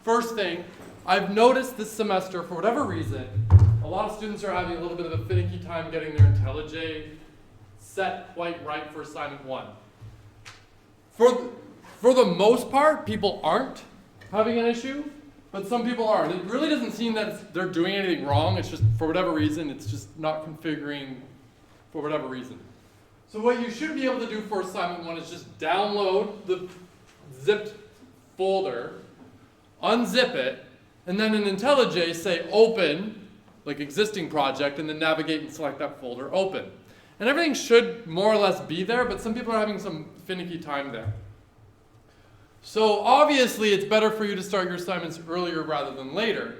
First thing, I've noticed this semester, for whatever reason, a lot of students are having a little bit of a finicky time getting their IntelliJ set quite right for assignment 1. For the most part, people aren't having an issue, but some people are. And it really doesn't seem that they're doing anything wrong. It's just, for whatever reason, it's just not configuring for whatever reason. So what you should be able to do for assignment 1 is just download the zipped folder, unzip it, and then in IntelliJ say open, like existing project, and then navigate and select that folder, open. And everything should more or less be there, but some people are having some finicky time there. So obviously it's better for you to start your assignments earlier rather than later,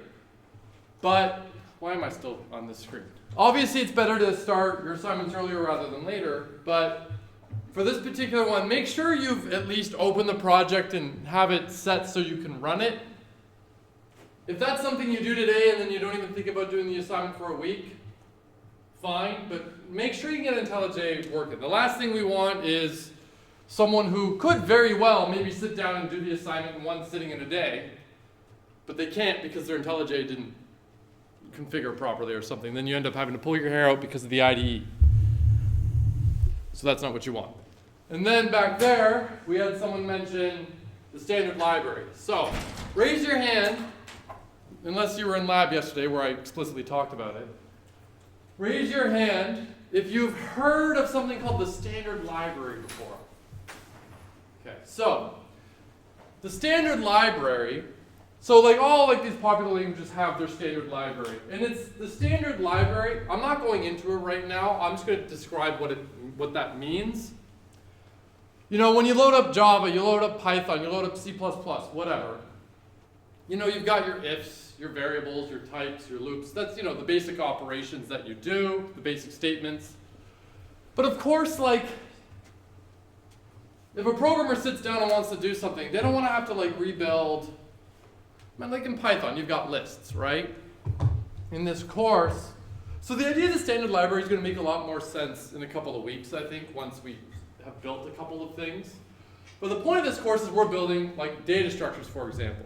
but why am I still on this screen? Obviously it's better to start your assignments earlier rather than later, but for this particular one, make sure you've at least opened the project and have it set so you can run it. If that's something you do today and then you don't even think about doing the assignment for a week, fine, but make sure you get IntelliJ working. The last thing we want is someone who could very well maybe sit down and do the assignment in one sitting in a day, but they can't because their IntelliJ didn't configure properly or something. Then you end up having to pull your hair out because of the IDE. So that's not what you want. And then back there, we had someone mention the standard library. So raise your hand, unless you were in lab yesterday where I explicitly talked about it. Raise your hand if you've heard of something called the standard library before. Okay, so the standard library, so like all like these popular languages have their standard library. And it's the standard library, I'm not going into it right now, I'm just going to describe what that means. You know, when you load up Java, you load up Python, you load up C++, whatever. You know, you've got your ifs, your variables, your types, your loops. That's, you know, the basic operations that you do, the basic statements. But of course, like, if a programmer sits down and wants to do something, they don't want to have to like rebuild. I mean, like in Python, you've got lists, right? In this course. So the idea of the standard library is going to make a lot more sense in a couple of weeks, I think, once we have built a couple of things. But the point of this course is we're building like data structures, for example.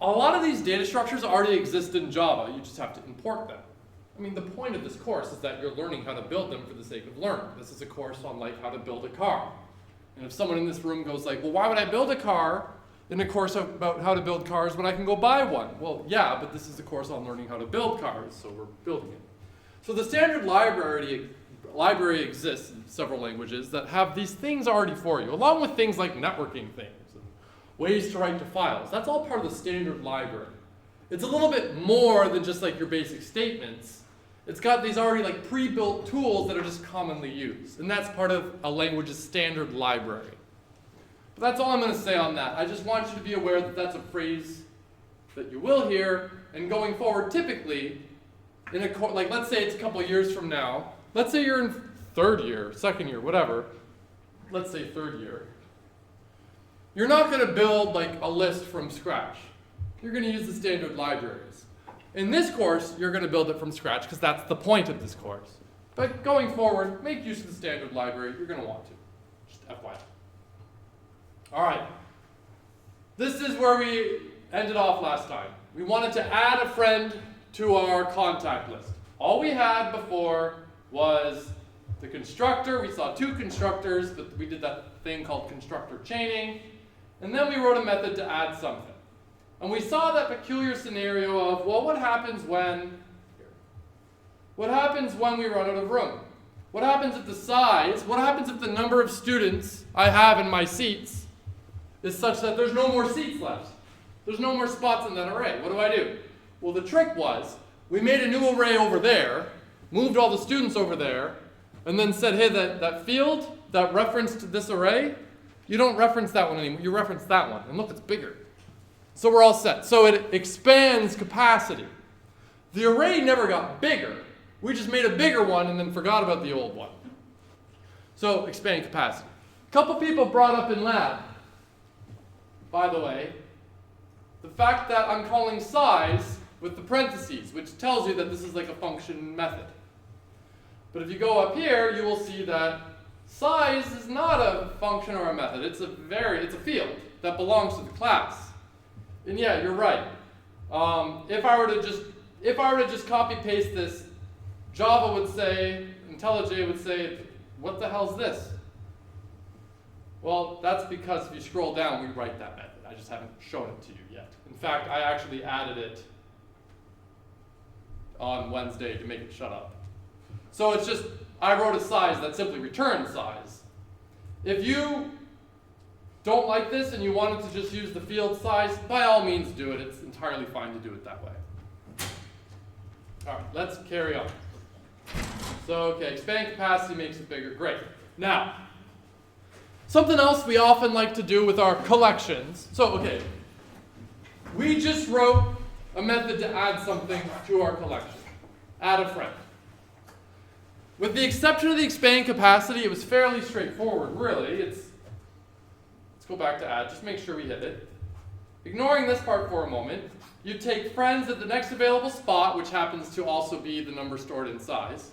A lot of these data structures already exist in Java. You just have to import them. I mean, the point of this course is that you're learning how to build them for the sake of learning. This is a course on like how to build a car. And if someone in this room goes like, well, why would I build a car in a course about how to build cars when I can go buy one? Well, yeah, but this is a course on learning how to build cars, so we're building it. So the standard library exists in several languages that have these things already for you, along with things like networking things and ways to write to files. That's all part of the standard library. It's a little bit more than just like your basic statements. It's got these already like pre-built tools that are just commonly used. And that's part of a language's standard library. But that's all I'm going to say on that. I just want you to be aware that that's a phrase that you will hear. And going forward, typically, in a like let's say it's a couple of years from now. Let's say you're in third year, second year, whatever. Let's say third year. You're not going to build like a list from scratch. You're going to use the standard libraries. In this course, you're going to build it from scratch because that's the point of this course. But going forward, make use of the standard library. You're going to want to. Just FYI. All right. This is where we ended off last time. We wanted to add a friend to our contact list. All we had before was the constructor. We saw two constructors, but we did that thing called constructor chaining. And then we wrote a method to add something. And we saw that peculiar scenario of, well, what happens when we run out of room? What happens if the size, what happens if the number of students I have in my seats is such that there's no more seats left? There's no more spots in that array. What do? Well, the trick was, we made a new array over there, moved all the students over there, and then said, hey, that field that referenced this array, you don't reference that one anymore, you reference that one. And look, it's bigger. So we're all set. So it expands capacity. The array never got bigger. We just made a bigger one and then forgot about the old one. So expand capacity. A couple people brought up in lab, by the way, the fact that I'm calling size with the parentheses, which tells you that this is like a function method. But if you go up here, you will see that size is not a function or a method. It's a field that belongs to the class. And yeah, you're right. If I were to just copy paste this, Java would say, IntelliJ would say, what the hell's this? Well, that's because if you scroll down, we write that method. I just haven't shown it to you yet. In fact, I actually added it on Wednesday to make it shut up. So it's just, I wrote a size that simply returns size. If you don't like this and you wanted to just use the field size, by all means do it. It's entirely fine to do it that way. All right, let's carry on. So, okay, expand capacity makes it bigger. Great. Now, something else we often like to do with our collections. So, okay, we just wrote a method to add something to our collection. Add a friend. With the exception of the expand capacity, it was fairly straightforward, really. Let's go back to add, just make sure we hit it. Ignoring this part for a moment, you take friends at the next available spot, which happens to also be the number stored in size.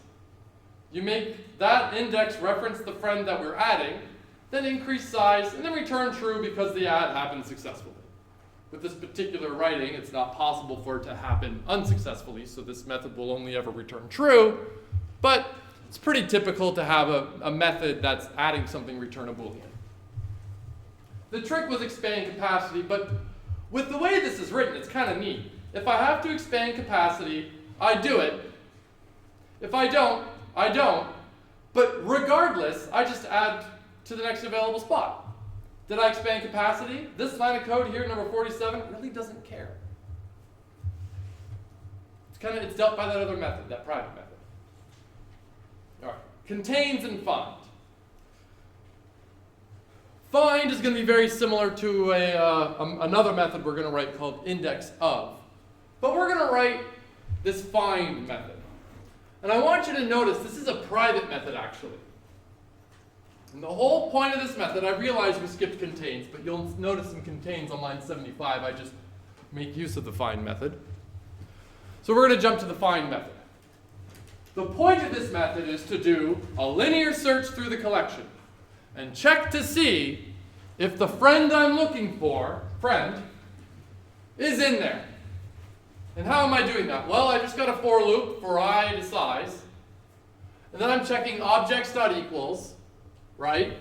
You make that index reference the friend that we're adding, then increase size, and then return true because the add happened successfully. With this particular writing, it's not possible for it to happen unsuccessfully, so this method will only ever return true, but it's pretty typical to have a method that's adding something return a Boolean. The trick was expand capacity, but with the way this is written, it's kind of neat. If I have to expand capacity, I do it. If I don't, I don't. But regardless, I just add to the next available spot. Did I expand capacity? This line of code here, number 47, really doesn't care. It's dealt by that other method, that private method. All right, contains and find. Find is going to be very similar to another method we're going to write called index of. But we're going to write this find method. And I want you to notice this is a private method actually. And the whole point of this method, I realize we skipped contains, but you'll notice in contains on line 75, I just make use of the find method. So we're going to jump to the find method. The point of this method is to do a linear search through the collection and check to see if the friend I'm looking for, is in there. And how am I doing that? Well, I just got a for loop for I to size. And then I'm checking objects.equals, right?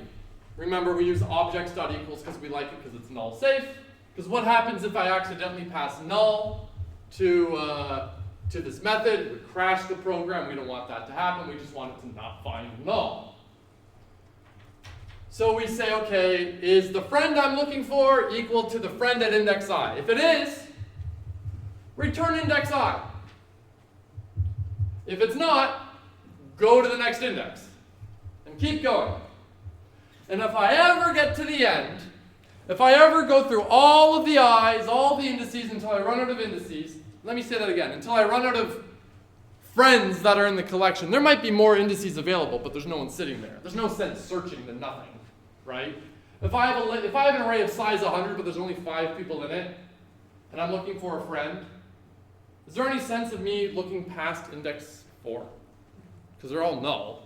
Remember, we use objects.equals because we like it because it's null safe. Because what happens if I accidentally pass null to this method? It would crash the program. We don't want that to happen. We just want it to not find null. So we say, okay, is the friend I'm looking for equal to the friend at index I? If it is, return index I. If it's not, go to the next index and keep going. And if I ever get to the end, if I ever go through all of the i's, all the indices until I run out of indices, let me say that again, until I run out of friends that are in the collection. There might be more indices available, but there's no one sitting there. There's no sense searching than nothing, right? If I have an array of size 100, but there's only 5 people in it, and I'm looking for a friend, is there any sense of me looking past index 4? Because they're all null.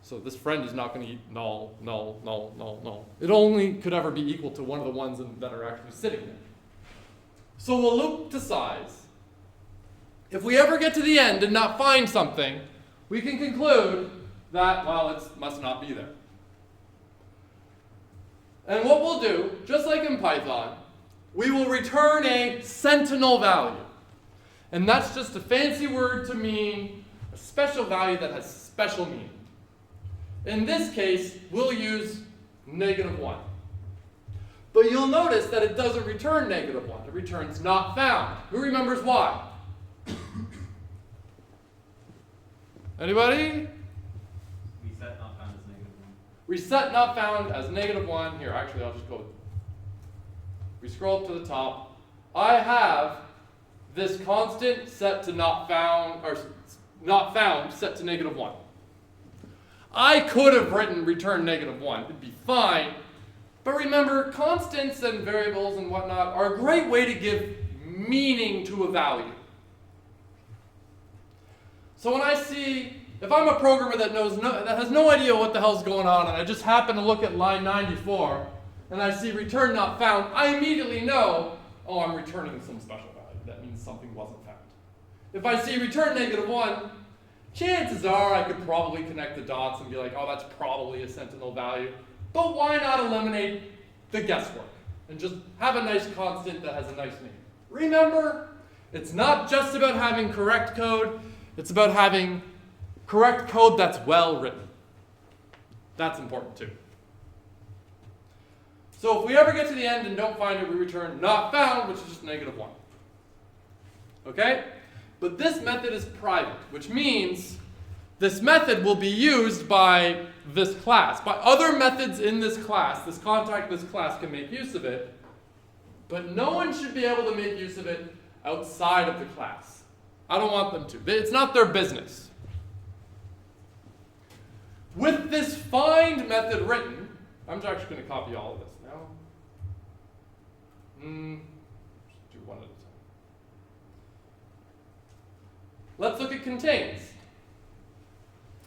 So this friend is not going to eat null, null, null, null, null. It only could ever be equal to one of the ones that are actually sitting there. So we'll loop to size. If we ever get to the end and not find something, we can conclude that, well, it must not be there. And what we'll do, just like in Python, we will return a sentinel value. And that's just a fancy word to mean a special value that has special meaning. In this case, we'll use -1. But you'll notice that it doesn't return -1. It returns not found. Who remembers why? Anybody? Reset not found as -1. Reset not found as -1. Here, actually, I'll just go. We scroll up to the top. I have this constant set to not found, or not found set to -1. I could have written return -1. It'd be fine. But remember, constants and variables and whatnot are a great way to give meaning to a value. So when I see If I'm a programmer that has no idea what the hell's going on, and I just happen to look at line 94, and I see return not found, I immediately know, oh, I'm returning some special value. That means something wasn't found. If I see return -1, chances are I could probably connect the dots and be like, oh, that's probably a sentinel value. But why not eliminate the guesswork and just have a nice constant that has a nice name? Remember, it's not just about having correct code, it's about having correct code that's well written. That's important too. So if we ever get to the end and don't find it, we return not found, which is just -1. Okay? But this method is private, which means this method will be used by this class. By other methods in this class, this class can make use of it, but no one should be able to make use of it outside of the class. I don't want them to. It's not their business. With this find method written, I'm actually going to copy all of this now. Just do one at a time. Let's look at contains.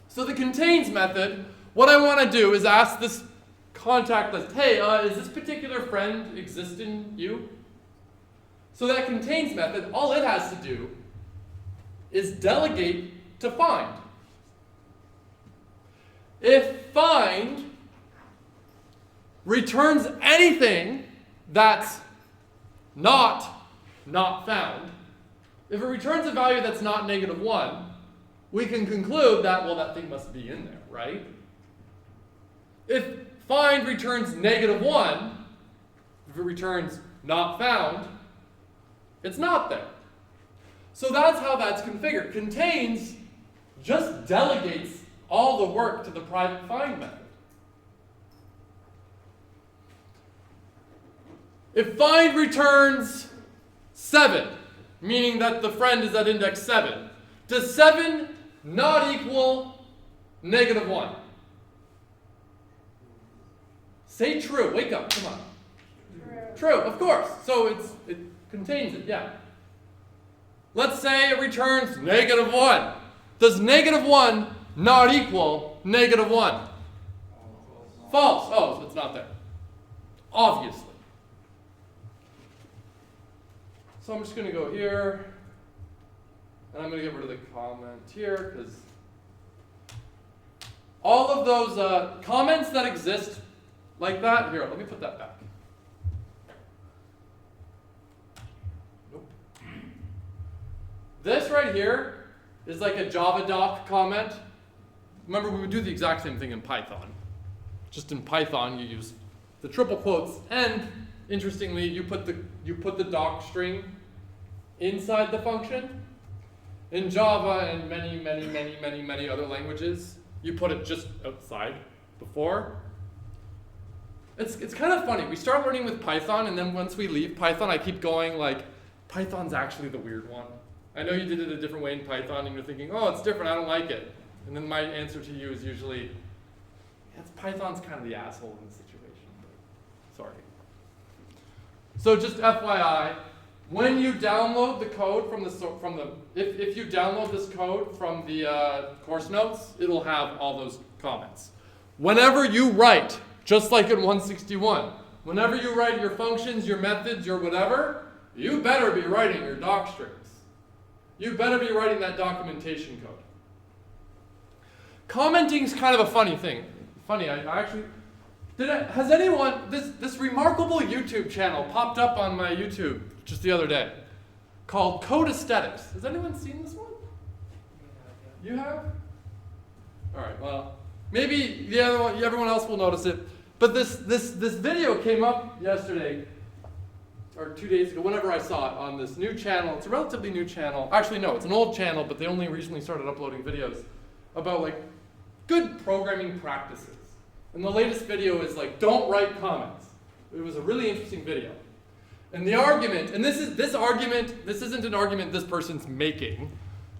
So the contains method, what I want to do is ask this contact list, hey, is this particular friend exist in you? So that contains method, all it has to do is delegate to find. If find returns anything that's not found, if it returns a value that's not -1, we can conclude that, well, that thing must be in there, right? If find returns -1, if it returns not found, it's not there. So that's how that's configured. Contains just delegates all the work to the private find method. If find returns 7, meaning that the friend is at index 7, does 7 not equal -1? Say true. Wake up. Come on. True, of course. So it contains it, yeah. Let's say it returns -1. Does -1 not equal -1? False. Oh, so it's not there. Obviously. So I'm just going to go here, and I'm going to get rid of the comment here, because all of those comments that exist like that, here, let me put that back. Nope. This right here is like a Java doc comment. Remember, we would do the exact same thing in Python. Just in Python, you use the triple quotes, and interestingly, you put the doc string inside the function. In Java and many other languages, you put it just outside before. It's kind of funny. We start learning with Python, and then once we leave Python, I keep going like, Python's actually the weird one. I know you did it a different way in Python, and you're thinking, oh, it's different, I don't like it. And then my answer to you is usually, Python's kind of the asshole in the situation. Sorry. So just FYI, when you download the code if you download this code from the course notes, it'll have all those comments. Whenever you write, just like in 161, whenever you write your functions, your methods, your whatever, you better be writing your doc strings. You better be writing that documentation code. Commenting is kind of a funny thing. Funny, I actually, has anyone, this remarkable YouTube channel popped up on my YouTube just the other day called Code Aesthetics. Has anyone seen this one? You have? All right, well, maybe the other one, everyone else will notice it. But this video came up yesterday, or 2 days ago, whenever I saw it, on this new channel. It's a relatively new channel. Actually, no, it's an old channel, but they only recently started uploading videos about like good programming practices. And the latest video is like, don't write comments. It was a really interesting video. And the argument, and this isn't an argument this person's making.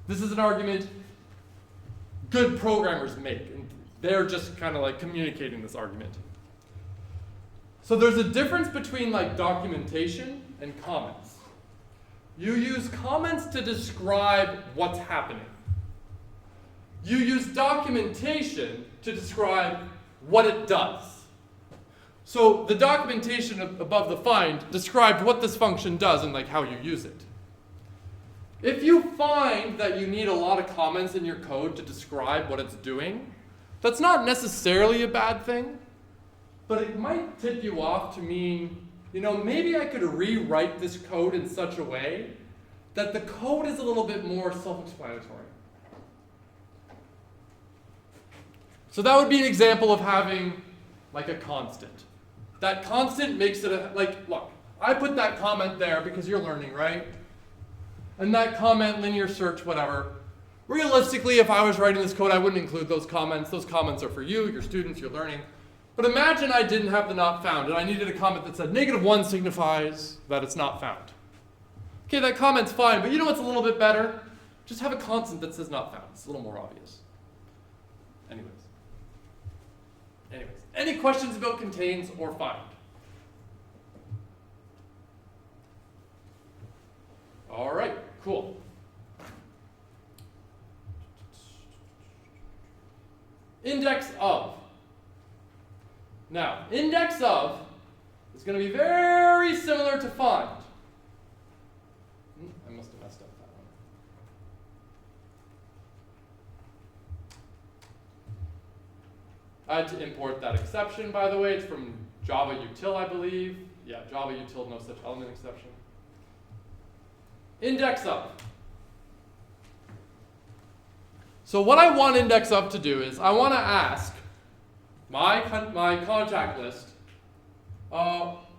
This is an argument good programmers make. And they're just kind of like communicating this argument. So there's a difference between like documentation and comments. You use comments to describe what's happening. you use documentation to describe what it does. So the documentation above the find described what this function does and like how you use it. If you find that you need a lot of comments in your code to describe what it's doing, that's not necessarily a bad thing, but it might tip you off to mean, you know, maybe I could rewrite this code in such a way that the code is a little bit more self-explanatory. So that would be an example of having like a constant. That constant makes it like, look, I put that comment there because you're learning, right? And that comment, linear search, whatever. Realistically, if I was writing this code, I wouldn't include those comments. Those comments are for you, your students, your learning. But imagine I didn't have the not found, and I needed a comment that said -1 signifies that it's not found. Okay, that comment's fine, but you know what's a little bit better? Just have a constant that says not found. It's a little more obvious. Anyways, any questions about contains or find? All right, cool. Index of. Now, index of is going to be very similar to find. I must have messed up that one. I had to import that exception, by the way. It's from Java util, I believe. Yeah, Java util, no such element exception. Index of. So what I want index of to do is I want to ask my contact list,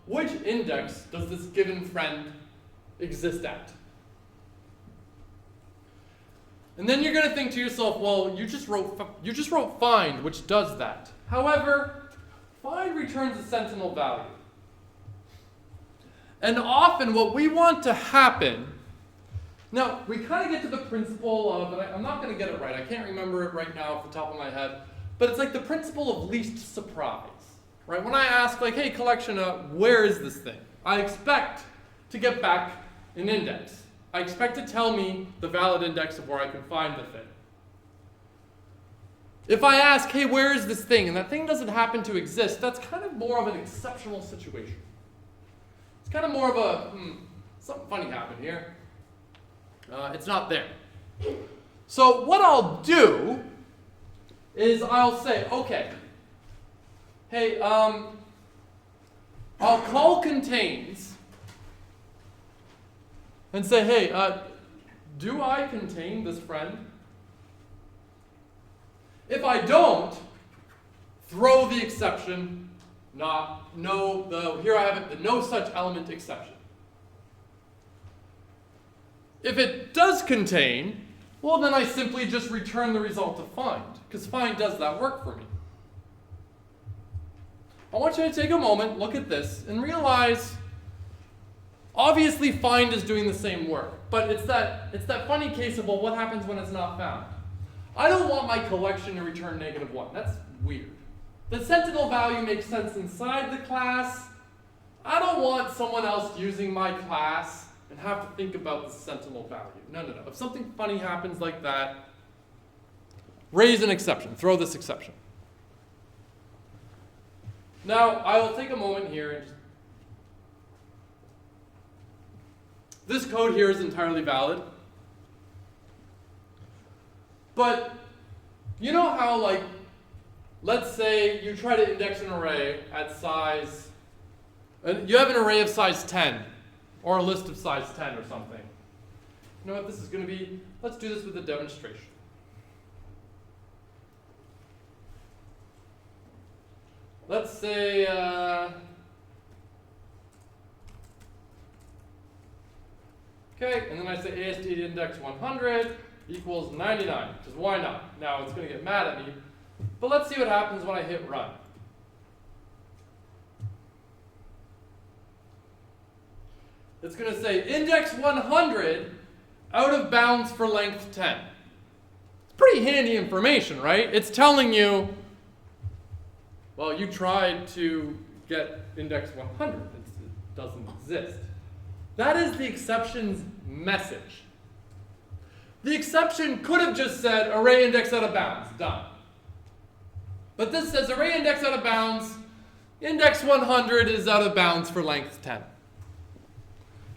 which index does this given friend exist at? And then you're going to think to yourself, well, you just wrote find, which does that. However, find returns a sentinel value. And often what we want to happen, now we kind of get to the principle of, and I'm not going to get it right, I can't remember it right now off the top of my head, but it's like the principle of least surprise, right? When I ask like, hey collection, where is this thing? I expect to get back an index. I expect to tell me the valid index of where I can find the thing. If I ask, hey, where is this thing, and that thing doesn't happen to exist, that's kind of more of an exceptional situation. It's kind of more of a, something funny happened here. It's not there. So what I'll do is I'll say, okay, hey, I'll call contains and say, hey, do I contain this friend? If I don't, throw the exception, here I have it, the no such element exception. If it does contain, well then I simply just return the result of find, because find does that work for me. I want you to take a moment, look at this, and realize, obviously find is doing the same work, but it's that funny case of, well, what happens when it's not found? I don't want my collection to return -1. That's weird. The sentinel value makes sense inside the class. I don't want someone else using my class and have to think about the sentinel value. No. If something funny happens like that, raise an exception. Throw this exception. Now, I will take a moment here and this code here is entirely valid. But you know how, like, let's say you try to index an array at size, and you have an array of size 10, or a list of size 10 or something. You know what this is going to be? Let's do this with a demonstration. Let's say, okay, and then I say AST index 100 equals 99, because why not? Now it's going to get mad at me, but let's see what happens when I hit run. It's going to say index 100 out of bounds for length 10. It's pretty handy information, right? It's telling you, well, you tried to get index 100. It doesn't exist. That is the exception's message. The exception could have just said array index out of bounds, done. But this says array index out of bounds, index 100 is out of bounds for length 10.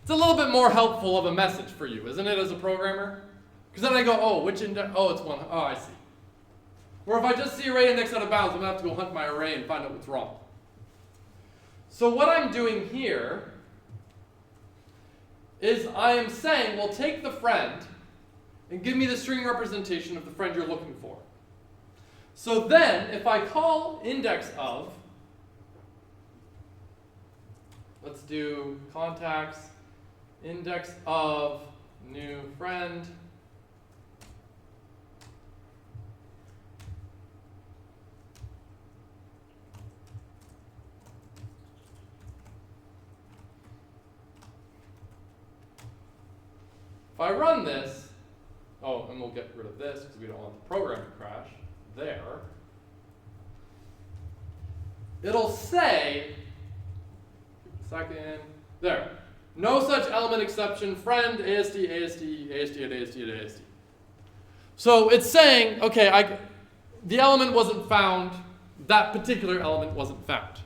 It's a little bit more helpful of a message for you, isn't it, as a programmer? Because then I go, oh, which index? Oh, it's 1. Oh, I see. Or if I just see array index out of bounds, I'm going to have to go hunt my array and find out what's wrong. So what I'm doing here is I am saying, well, take the friend and give me the string representation of the friend you're looking for. So then, if I call index of, let's do contacts, index of new friend, if I run this, oh, and we'll get rid of this because we don't want the program to crash, there, it'll say, second, there, no such element exception, friend, ASD, ASD, ASD, at ASD, at ASD. So it's saying, okay, the element wasn't found, that particular element wasn't found.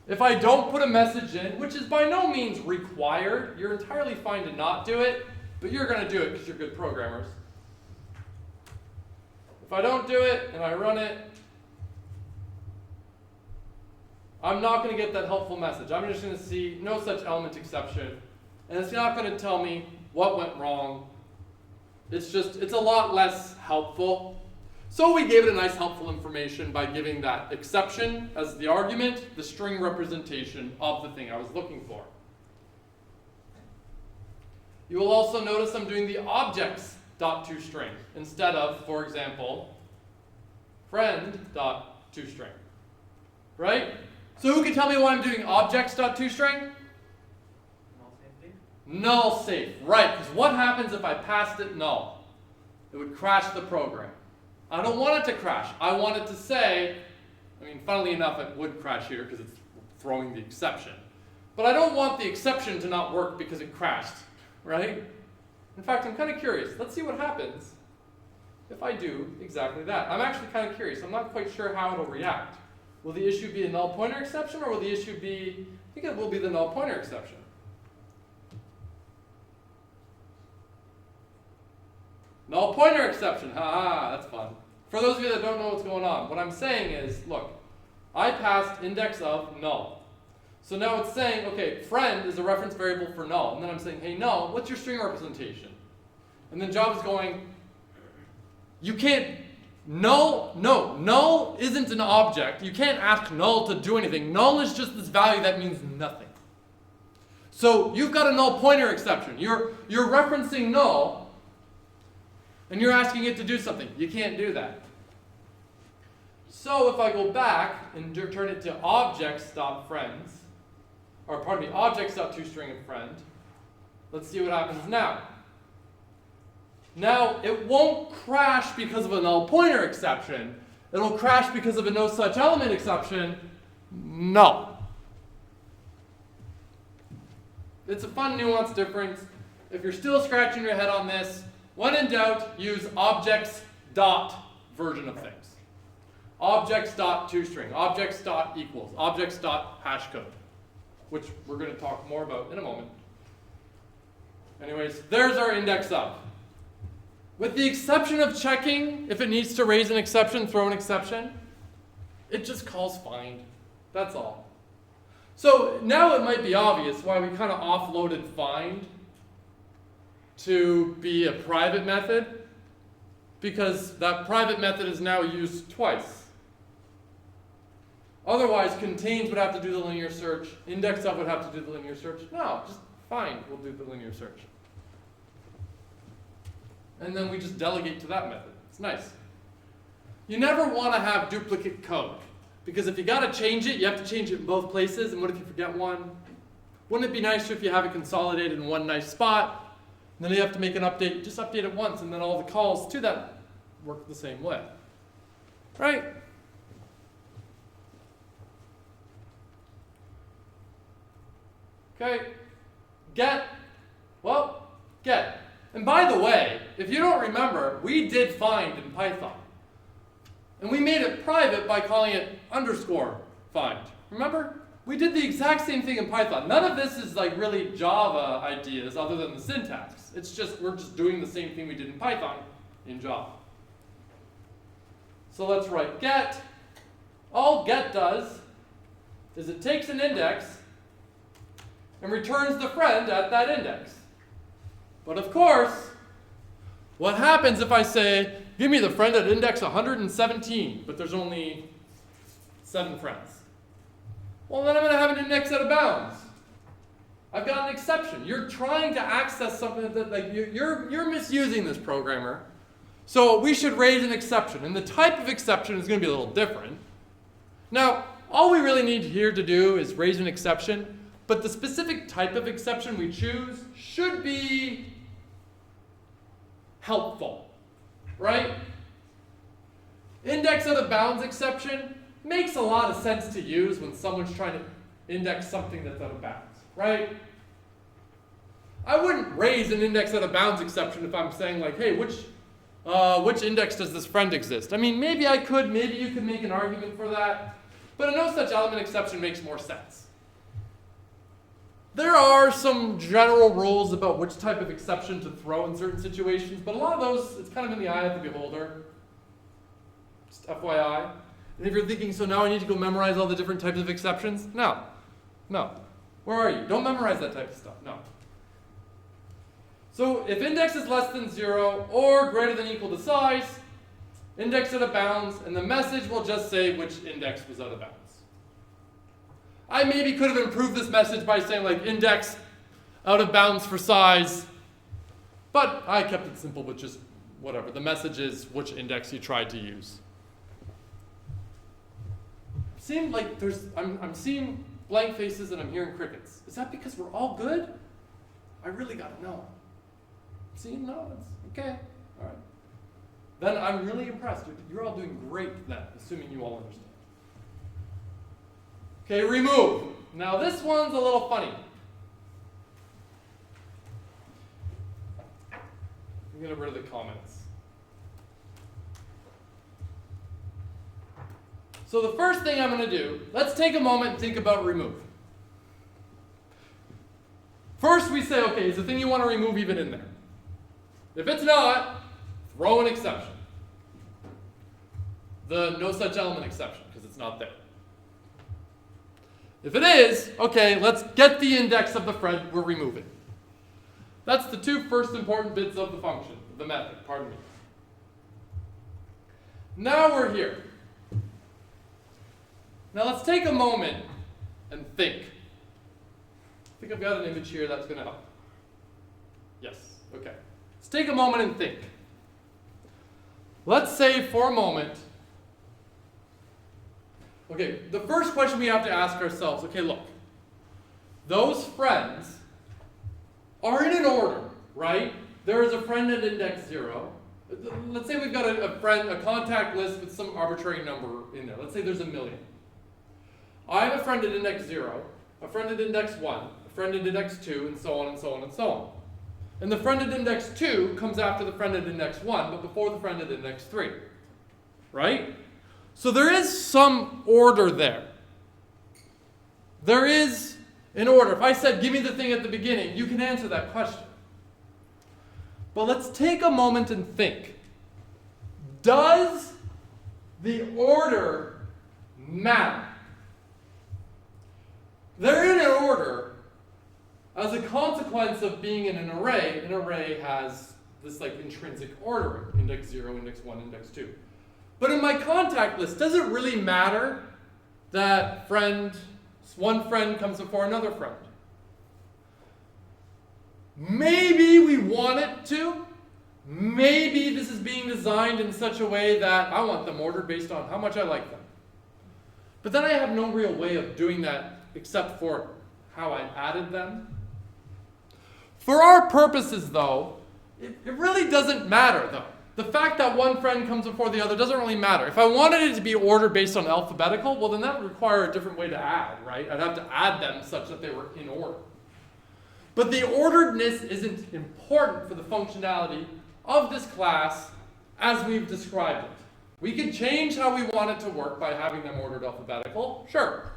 If I don't put a message in, which is by no means required, you're entirely fine to not do it, but you're going to do it because you're good programmers. If I don't do it and I run it, I'm not going to get that helpful message. I'm just going to see no such element exception, and it's not going to tell me what went wrong. It's a lot less helpful. So we gave it a nice helpful information by giving that exception as the argument, the string representation of the thing I was looking for. You will also notice I'm doing the objects.toString instead of, for example, friend.toString. Right? So who can tell me why I'm doing objects.toString? Null safety? Null safe. Right, because what happens if I passed it null? It would crash the program. I don't want it to crash. I want it to say, funnily enough, it would crash here because it's throwing the exception. But I don't want the exception to not work because it crashed, right? In fact, I'm kind of curious. Let's see what happens if I do exactly that. I'm actually kind of curious. I'm not quite sure how it'll react. Will the issue be a null pointer exception, or will the issue be, I think it will be the null pointer exception. Null pointer exception, haha, that's fun. For those of you that don't know what's going on, what I'm saying is, look, I passed index of null. So now it's saying, okay, friend is a reference variable for null. And then I'm saying, hey, null, what's your string representation? And then Java's going, you can't, null isn't an object. You can't ask null to do anything. Null is just this value that means nothing. So you've got a null pointer exception. You're referencing null, and you're asking it to do something. You can't do that. So if I go back and turn it to objects.friends, or pardon me, objects.toString of friend, let's see what happens now. Now, it won't crash because of a null pointer exception. It'll crash because of a no such element exception. No. It's a fun nuance difference. If you're still scratching your head on this, when in doubt, use objects dot version of things. Objects dot toString, objects dot equals, objects dot hashcode, which we're going to talk more about in a moment. Anyways, there's our index of. With the exception of checking, if it needs to raise an exception, throw an exception, it just calls find. That's all. So now it might be obvious why we kind of offloaded find to be a private method, because that private method is now used twice. Otherwise, contains would have to do the linear search, index of would have to do the linear search. No, just find will do the linear search. And then we just delegate to that method. It's nice. You never want to have duplicate code, because if you got to change it, you have to change it in both places, and what if you forget one? Wouldn't it be nicer if you have it consolidated in one nice spot? And then you have to make an update, just update it once, and then all the calls to that work the same way. Right? Okay. Get. And by the way, if you don't remember, we did find in Python. And we made it private by calling it underscore find. Remember? We did the exact same thing in Python. None of this is like really Java ideas other than the syntax. It's just, we're just doing the same thing we did in Python in Java. So let's write get. All get does is it takes an index and returns the friend at that index. But of course, what happens if I say, give me the friend at index 117, but there's only 7 friends? Well, then I'm going to have an index out of bounds. I've got an exception. You're trying to access something that, like, you're misusing this, programmer. So we should raise an exception, and the type of exception is going to be a little different. Now, all we really need here to do is raise an exception, but the specific type of exception we choose should be helpful, right? Index out of bounds exception makes a lot of sense to use when someone's trying to index something that's out of bounds, right? I wouldn't raise an index out of bounds exception if I'm saying like, hey, which index does this friend exist? I mean, maybe I could, maybe you could make an argument for that, but a no such element exception makes more sense. There are some general rules about which type of exception to throw in certain situations, but a lot of those, it's kind of in the eye of the beholder. Just FYI. And if you're thinking, so now I need to go memorize all the different types of exceptions? No. No. Where are you? Don't memorize that type of stuff. No. So if index is less than 0 or greater than equal to size, index out of bounds, and the message will just say which index was out of bounds. I maybe could have improved this message by saying like index out of bounds for size, but I kept it simple with just whatever. The message is which index you tried to use. Seemed like I'm seeing blank faces and I'm hearing crickets. Is that because we're all good? I really gotta know. See, no, it's okay. All right. Then I'm really impressed. You're all doing great then, assuming you all understand. Okay, remove. Now this one's a little funny. I'm gonna get rid of the comments. So the first thing I'm gonna do, let's take a moment and think about remove. First we say, okay, is the thing you want to remove even in there? If it's not, throw an exception. The no such element exception, because it's not there. If it is, okay, let's get the index of the friend we're removing. That's the 2 first important bits of the function, the method, pardon me. Now we're here. Now let's take a moment and think. I think I've got an image here that's going to help. Yes, okay. Let's take a moment and think. Let's say for a moment, okay, the first question we have to ask ourselves, okay, look, those friends are in an order, right? There is a friend at index 0. Let's say we've got a contact list with some arbitrary number in there. Let's say there's 1 million. I have a friend at index 0, a friend at index 1, a friend at index 2, and so on and so on and so on. And the friend at index 2 comes after the friend at index 1, but before the friend at index 3. Right? So there is some order there. There is an order. If I said, give me the thing at the beginning, you can answer that question. But let's take a moment and think. Does the order matter? They're in an order as a consequence of being in an array. An array has this like intrinsic ordering, index 0, index 1, index 2. But in my contact list, does it really matter that one friend comes before another friend? Maybe we want it to. Maybe this is being designed in such a way that I want them ordered based on how much I like them. But then I have no real way of doing that except for how I added them. For our purposes, though, it really doesn't matter, though. The fact that one friend comes before the other doesn't really matter. If I wanted it to be ordered based on alphabetical, well, then that would require a different way to add, right? I'd have to add them such that they were in order. But the orderedness isn't important for the functionality of this class as we've described it. We can change how we want it to work by having them ordered alphabetical, sure,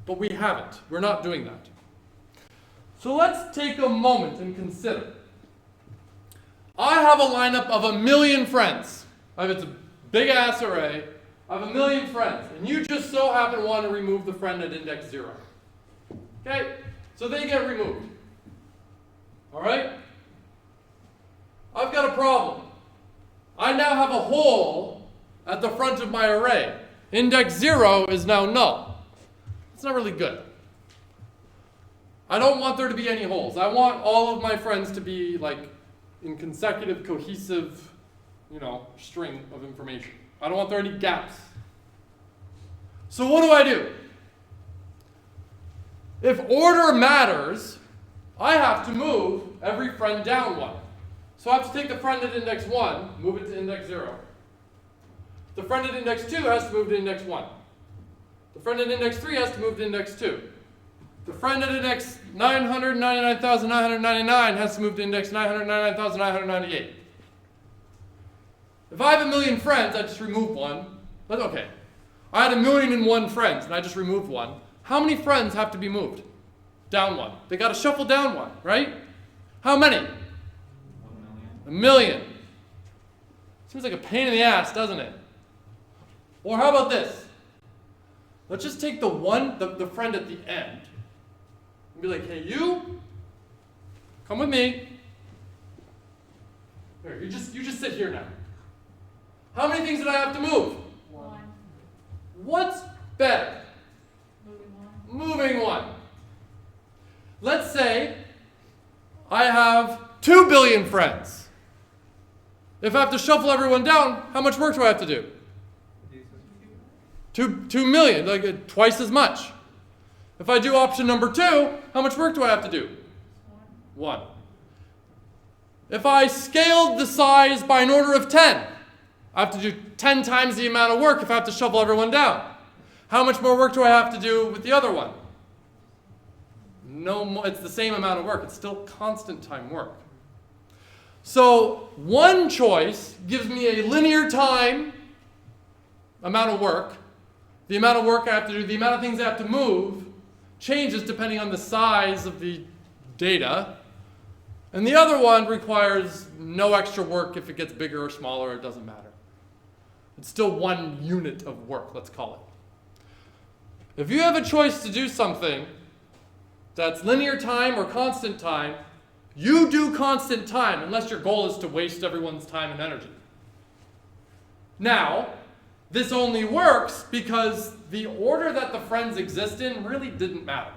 but we haven't. We're not doing that. So let's take a moment and consider. I have a lineup of 1 million friends. It's a big-ass array. I have 1 million friends, and you just so happen to want to remove the friend at index 0. Okay? So they get removed. All right? I've got a problem. I now have a hole at the front of my array. Index 0 is now null. It's not really good. I don't want there to be any holes. I want all of my friends to be like in consecutive, cohesive, string of information. I don't want there any gaps. So what do? If order matters, I have to move every friend down 1. So I have to take the friend at index 1, move it to index 0. The friend at index 2 has to move to index 1. The friend at index 3 has to move to index 2. The friend at index 999,999 has to move to index 999,998. If I have 1 million friends, I just remove 1. That's okay. I had 1,000,001 friends, and I just removed 1. How many friends have to be moved? Down 1. They got to shuffle down 1, right? How many? 1 million. 1 million. Seems like a pain in the ass, doesn't it? Or how about this? Let's just take the friend at the end, and be like, hey, you, come with me. Here, you just sit here now. How many things did I have to move? 1. What's better? Moving 1. Moving 1. Let's say I have 2 billion friends. If I have to shuffle everyone down, how much work do I have to do? 2 million, like twice as much. If I do option number 2, how much work do I have to do? 1. If I scaled the size by an order of 10, I have to do 10 times the amount of work if I have to shuffle everyone down. How much more work do I have to do with the other one? No more. It's the same amount of work. It's still constant time work. So one choice gives me a linear time amount of work. The amount of work I have to do, the amount of things I have to move, changes depending on the size of the data. And the other one requires no extra work if it gets bigger or smaller, it doesn't matter. It's still 1 unit of work, let's call it. If you have a choice to do something that's linear time or constant time, you do constant time unless your goal is to waste everyone's time and energy. Now, this only works because the order that the friends exist in really didn't matter.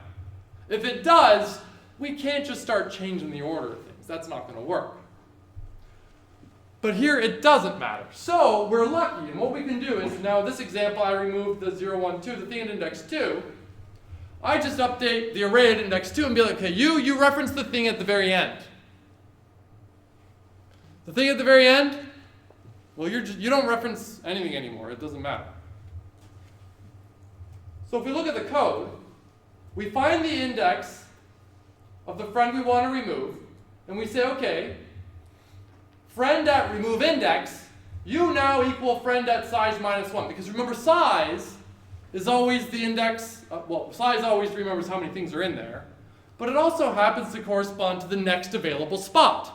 If it does, we can't just start changing the order of things. That's not going to work. But here it doesn't matter. So we're lucky, and what we can do is, now this example I removed the 0, 1, 2, the thing at index 2. I just update the array at index 2 and be like, okay, you reference the thing at the very end. The thing at the very end, well, you don't reference anything anymore. It doesn't matter. So if we look at the code, we find the index of the friend we want to remove, and we say, okay, friend at remove index, you now equal friend at size minus 1. Because remember, size is always the index, size always remembers how many things are in there, but it also happens to correspond to the next available spot.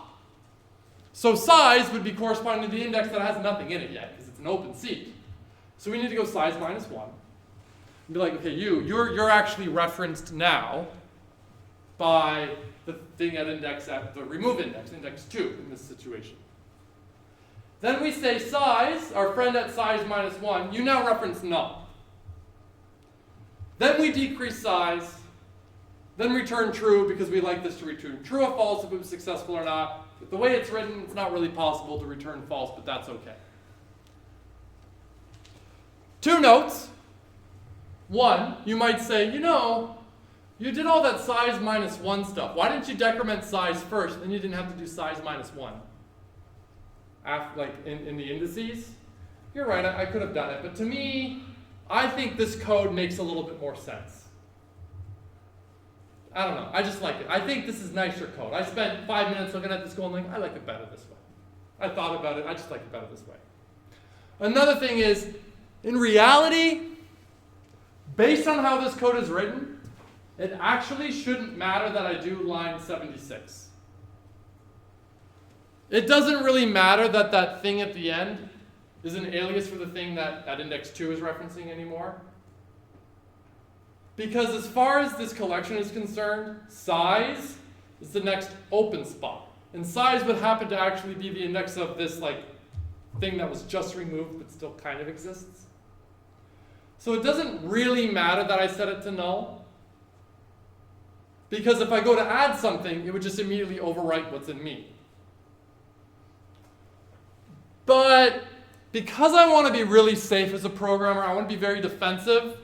So size would be corresponding to the index that has nothing in it yet, because it's an open seat. So we need to go size minus 1. And be like, okay, you're actually referenced now by the thing at the remove index, index 2 in this situation. Then we say size, our friend at size minus 1, you now reference null. Then we decrease size, then return true because we like this to return true or false if it was successful or not. But the way it's written, it's not really possible to return false, but that's okay. 2 notes. 1, you might say, you did all that size minus 1 stuff. Why didn't you decrement size first? Then you didn't have to do size minus 1. In the indices. You're right, I could have done it. But to me, I think this code makes a little bit more sense. I don't know. I just like it. I think this is nicer code. I spent 5 minutes looking at this going like, I like it better this way. I thought about it. I just like it better this way. Another thing is, in reality, based on how this code is written, it actually shouldn't matter that I do line 76. It doesn't really matter that that thing at the end is an alias for the thing that at index 2 is referencing anymore. Because as far as this collection is concerned, size is the next open spot. And size would happen to actually be the index of this thing that was just removed but still kind of exists. So it doesn't really matter that I set it to null. Because if I go to add something, it would just immediately overwrite what's in me. But because I want to be really safe as a programmer, I want to be very defensive,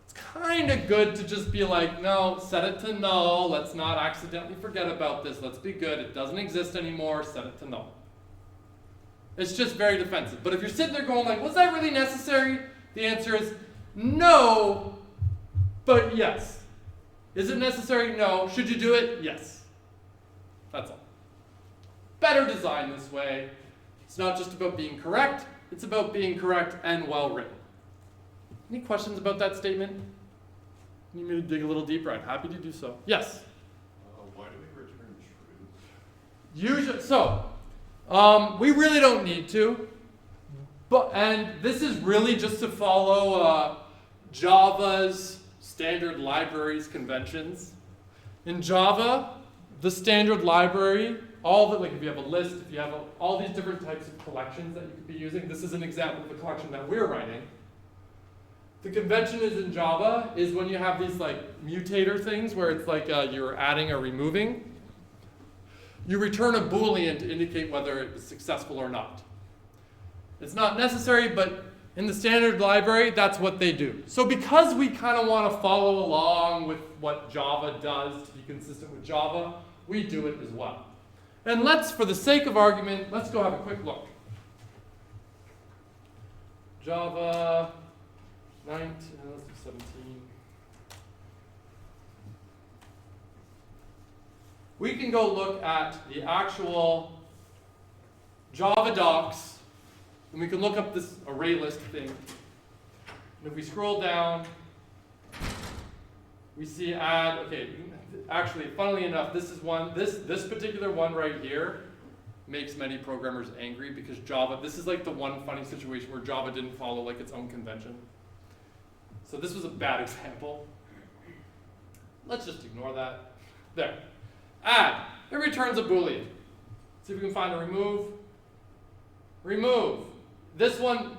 it's kind of good to just be like, no, set it to null. Let's not accidentally forget about this. Let's be good. It doesn't exist anymore. Set it to null. It's just very defensive. But if you're sitting there going like, was that really necessary? The answer is no, but yes. Is it necessary? No. Should you do it? Yes. That's all. Better design this way. It's not just about being correct, it's about being correct and well written. Any questions about that statement? Need me to dig a little deeper? I'm happy to do so. Yes? Why do we return true? Usually, we really don't need to. And this is really just to follow Java's standard libraries conventions. In Java, the standard library, if you have a list, if you have all these different types of collections that you could be using, this is an example of a collection that we're writing. The convention is in Java is when you have these mutator things where it's you're adding or removing. You return a Boolean to indicate whether it was successful or not. It's not necessary, but in the standard library, that's what they do. So because we kind of want to follow along with what Java does to be consistent with Java, we do it as well. And for the sake of argument, let's go have a quick look. Java 19, let's do 17. We can go look at the actual Java docs, and we can look up this array list thing. And if we scroll down, we see add, okay, actually, funnily enough, this particular one right here makes many programmers angry because Java, this is the one funny situation where Java didn't follow its own convention. So this was a bad example. Let's just ignore that. There. Add. It returns a Boolean. See if we can find a remove. Remove. This one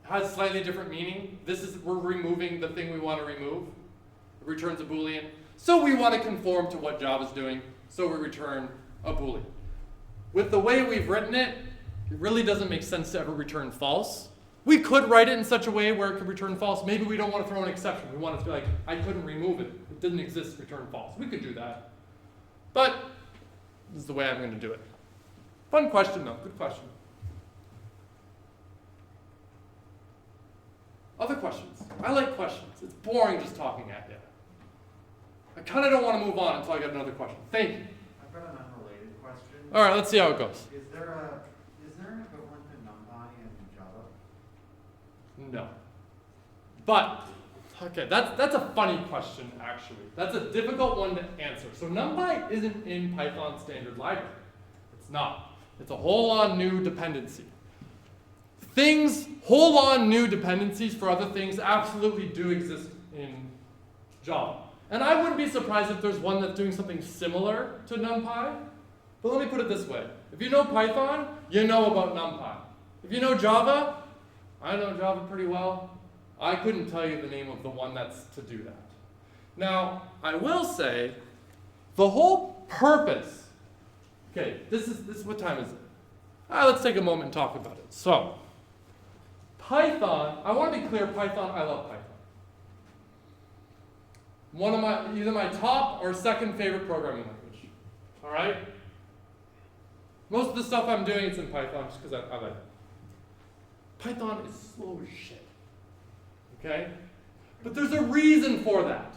has slightly different meaning. We're removing the thing we want to remove. It returns a Boolean. So we want to conform to what Java's doing, so we return a Boolean. With the way we've written it, it really doesn't make sense to ever return false. We could write it in such a way where it could return false. Maybe we don't want to throw an exception. We want it to be I couldn't remove it. It didn't exist, return false. We could do that. But this is the way I'm going to do it. Fun question, though. Good question. Other questions? I like questions. It's boring just talking at you. I kind of don't want to move on until I get another question. Thank you. I've got an unrelated question. All right, let's see how it goes. Is there an equivalent to NumPy in Java? No. But, okay, that's a funny question, actually. That's a difficult one to answer. So NumPy isn't in Python standard library. It's not. It's a whole-on new dependency. Whole-on new dependencies for other things absolutely do exist in Java. And I wouldn't be surprised if there's one that's doing something similar to NumPy. But let me put it this way. If you know Python, you know about NumPy. If you know Java, I know Java pretty well. I couldn't tell you the name of the one that's to do that. Now, I will say, the whole purpose, okay, this is what time is it? Let's take a moment and talk about it. So, Python, I want to be clear, Python, I love Python. Either my top or second favorite programming language. All right? Most of the stuff I'm doing is in Python just because I like it. Python is slow as shit. Okay? But there's a reason for that.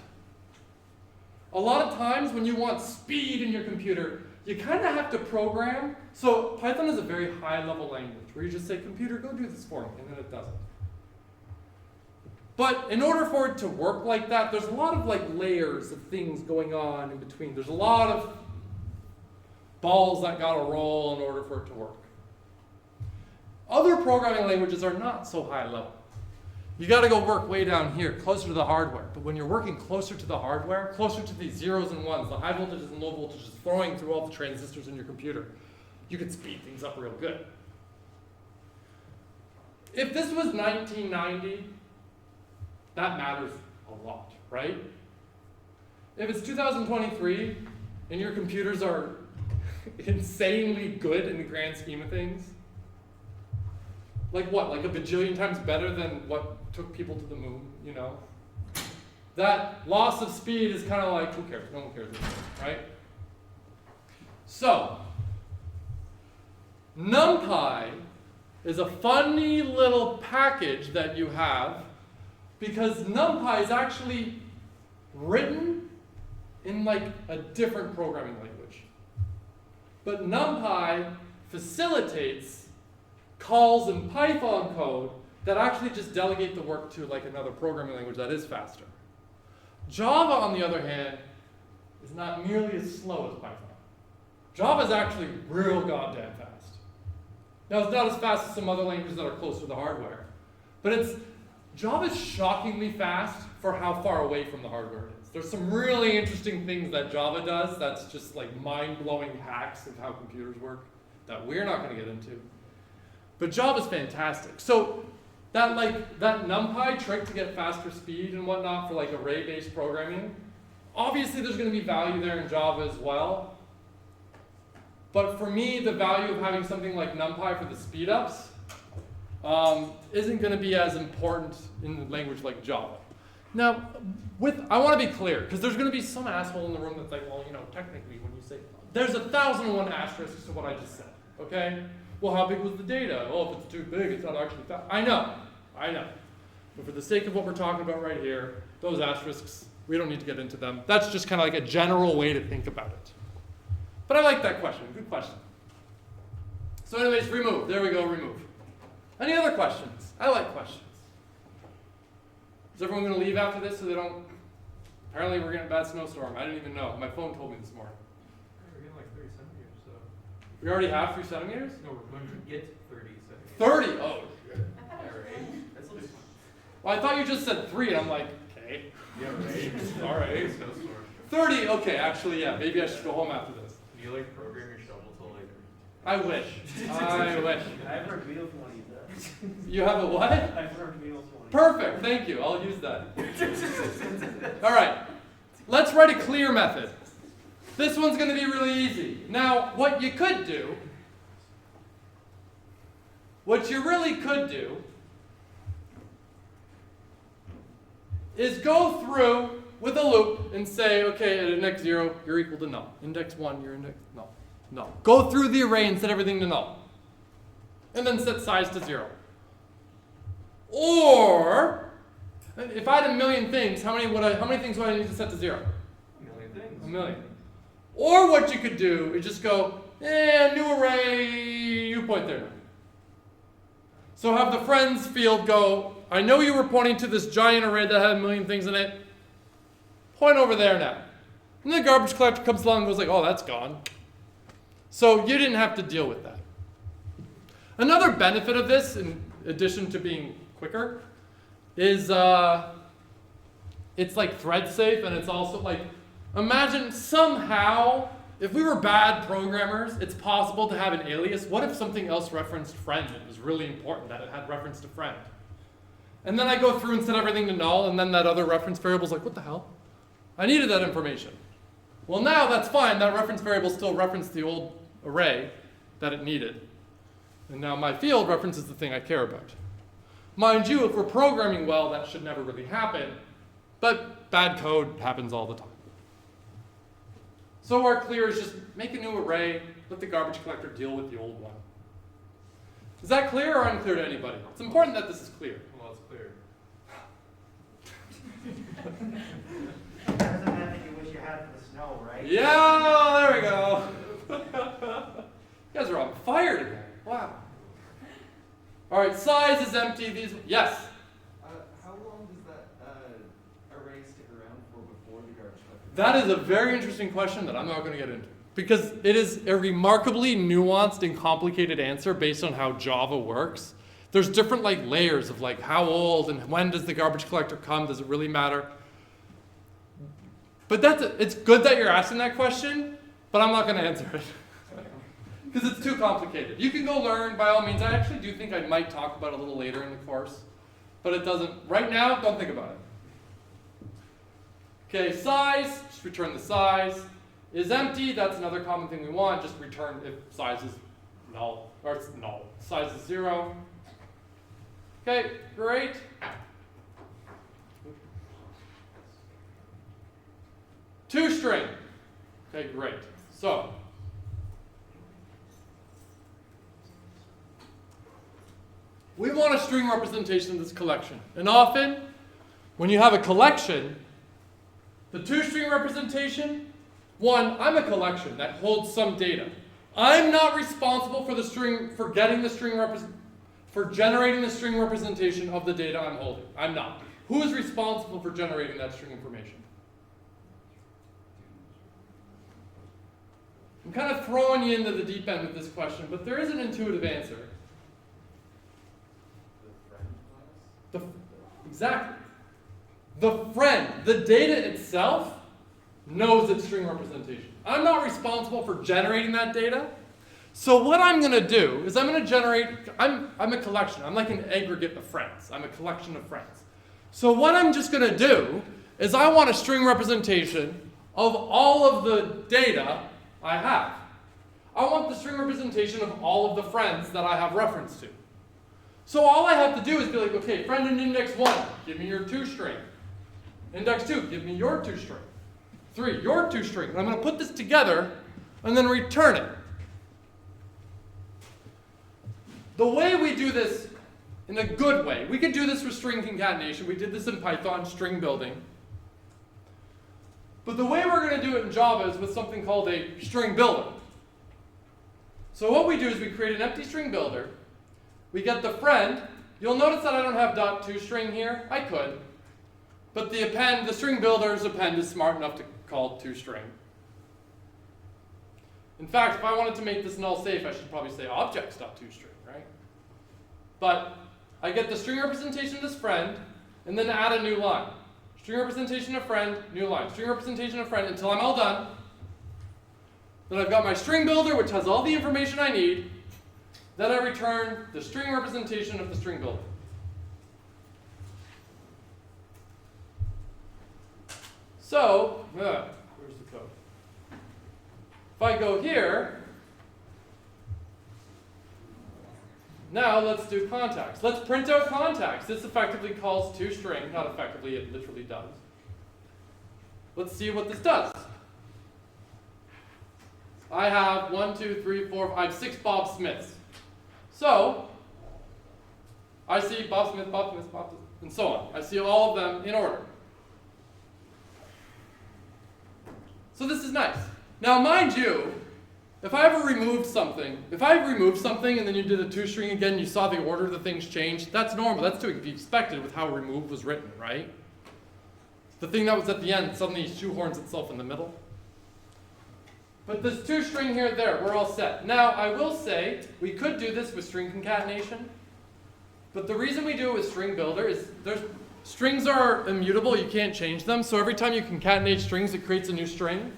A lot of times when you want speed in your computer, you kind of have to program. So Python is a very high-level language where you just say, computer, go do this for me, and then it does it. But in order for it to work like that, there's a lot of like layers of things going on in between. There's a lot of balls that gotta roll in order for it to work. Other programming languages are not so high level. You gotta go work way down here, closer to the hardware. But when you're working closer to the hardware, closer to these zeros and ones, the high voltages and low voltages throwing through all the transistors in your computer, you can speed things up real good. If this was 1990, that matters a lot, right? If it's 2023 and your computers are insanely good in the grand scheme of things, like what? Like a bajillion times better than what took people to the moon, you know? That loss of speed is kind of like, who cares? No one cares anymore, right? So, NumPy is a funny little package that you have because NumPy is actually written in like a different programming language. But NumPy facilitates calls in Python code that actually just delegate the work to like another programming language that is faster. Java, on the other hand, is not nearly as slow as Python. Java is actually real goddamn fast. Now, it's not as fast as some other languages that are closer to the hardware, but Java is shockingly fast for how far away from the hardware it is. There's some really interesting things that Java does that's just like mind-blowing hacks of how computers work that we're not going to get into. But Java's fantastic. So that NumPy trick to get faster speed and whatnot for like array-based programming, obviously there's going to be value there in Java as well. But for me, the value of having something like NumPy for the speed-ups isn't going to be as important in a language like Java. Now, I want to be clear, because there's going to be some asshole in the room that's like, well, you know, technically when you say, there's 1,001 asterisks to what I just said, okay? Well, how big was the data? Oh, if it's too big, it's not actually fast. I know. But for the sake of what we're talking about right here, those asterisks, we don't need to get into them. That's just kind of like a general way to think about it. But I like that question. Good question. So anyways, remove. There we go, remove. Any other questions? I like questions. Is everyone going to leave after this so they don't... Apparently we're getting a bad snowstorm. I didn't even know. My phone told me this morning. We're getting like 30 centimeters, so... We already have 3 centimeters? No, we're going to get 30 centimeters. 30? Oh, shit. I thought it was Right. That's a little... Well, I thought you just said 3, and I'm like, okay. Yeah, right. All right. Snowstorm. 30, okay, actually, yeah. Maybe I should go home after this. Can you like program your shovel till later? I wish. I wish. I've heard wheel 20 does. You have a what? I've heard wheel 20. Perfect, thank you. I'll use that. All right, let's write a clear method. This one's going to be really easy. Now, what you really could do, is go through with a loop and say, okay, at index 0, you're equal to null. Index 1, you're index null. Null. Go through the array and set everything to null. And then set size to 0. Or, if I had a million things, how many things would I need to set to 0? A million things. A million. Or what you could do is just go, new array, you point there now. So have the friends field go, I know you were pointing to this giant array that had a million things in it. Point over there now. And the garbage collector comes along and goes like, oh, that's gone. So you didn't have to deal with that. Another benefit of this, in addition to being quicker, is it's like thread safe, and it's also like, imagine somehow, if we were bad programmers, it's possible to have an alias. What if something else referenced friend? It was really important that it had reference to friend. And then I go through and set everything to null, and then that other reference variable's like, what the hell? I needed that information. Well, now that's fine. That reference variable still referenced the old array that it needed. And now my field references the thing I care about. Mind you, if we're programming well, that should never really happen. But bad code happens all the time. So our clear is just make a new array, let the garbage collector deal with the old one. Is that clear or unclear to anybody? It's important that this is clear. Well, it's clear. That's the method you wish you had for the snow, right? Yeah, there we go. You guys are on fire today. Wow. All right, size is empty. These, yes. How long does that array stick around for before the garbage collector? That is a very interesting question that I'm not going to get into because it is a remarkably nuanced and complicated answer based on how Java works. There's different like layers of like how old and when does the garbage collector come? Does it really matter? But it's good that you're asking that question, but I'm not going to answer it because it's too complicated. You can go learn by all means. I actually do think I might talk about it a little later in the course, but it doesn't. Right now, don't think about it. Okay, size, just return the size. Is empty, that's another common thing we want. Just return if size is null, or it's null. Size is 0. Okay, great. ToString. Okay, great. So, we want a string representation of this collection. And often, when you have a collection, the ToString representation, one, I'm a collection that holds some data. I'm not responsible for the string, for getting the string for generating the string representation of the data I'm holding. I'm not. Who is responsible for generating that string information? I'm kind of throwing you into the deep end with this question, but there is an intuitive answer. The friend class? Exactly. The friend, the data itself, knows its string representation. I'm not responsible for generating that data. So what I'm going to do is I'm going to generate, I'm a collection. I'm like an aggregate of friends. I'm a collection of friends. So what I'm just going to do is I want a string representation of all of the data I have. I want the string representation of all of the friends that I have reference to. So all I have to do is be like, okay, friend in index 1, give me your ToString. Index 2, give me your ToString. 3, your ToString. And I'm going to put this together and then return it. The way we do this in a good way, we could do this with string concatenation. We did this in Python, string building. But the way we're going to do it in Java is with something called a string builder. So what we do is we create an empty string builder. We get the friend. You'll notice that I don't have .toString here. I could. But the append, the string builder's append is smart enough to call ToString. In fact, if I wanted to make this null safe, I should probably say objects.toString, right? But I get the string representation of this friend, and then add a new line. String representation of friend, new line. String representation of friend until I'm all done. Then I've got my string builder, which has all the information I need. Then I return the string representation of the string builder. So, where's the code? If I go here, now let's do contacts. Let's print out contacts. This effectively calls ToString. Not effectively, it literally does. Let's see what this does. I have 1, 2, 3, 4, I have 6 Bob Smiths. So, I see Bob Smith, Bob Smith, Bob Smith, and so on. I see all of them in order. So this is nice. Now, mind you, if I ever removed something, and then you did a ToString again, you saw the order the things changed, that's normal. That's to be expected with how remove was written, right? The thing that was at the end suddenly shoehorns itself in the middle. But this ToString here, there, we're all set. Now, I will say, we could do this with string concatenation, but the reason we do it with string builder is strings are immutable, you can't change them, so every time you concatenate strings, it creates a new string.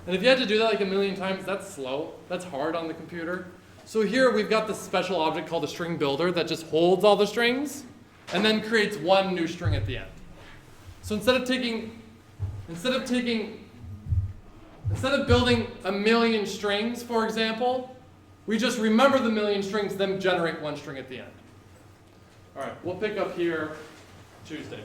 And if you had to do that like a million times, that's slow. That's hard on the computer. So here we've got this special object called a string builder that just holds all the strings and then creates one new string at the end. So instead of building a million strings, for example, we just remember the million strings, then generate one string at the end. All right, we'll pick up here Tuesday.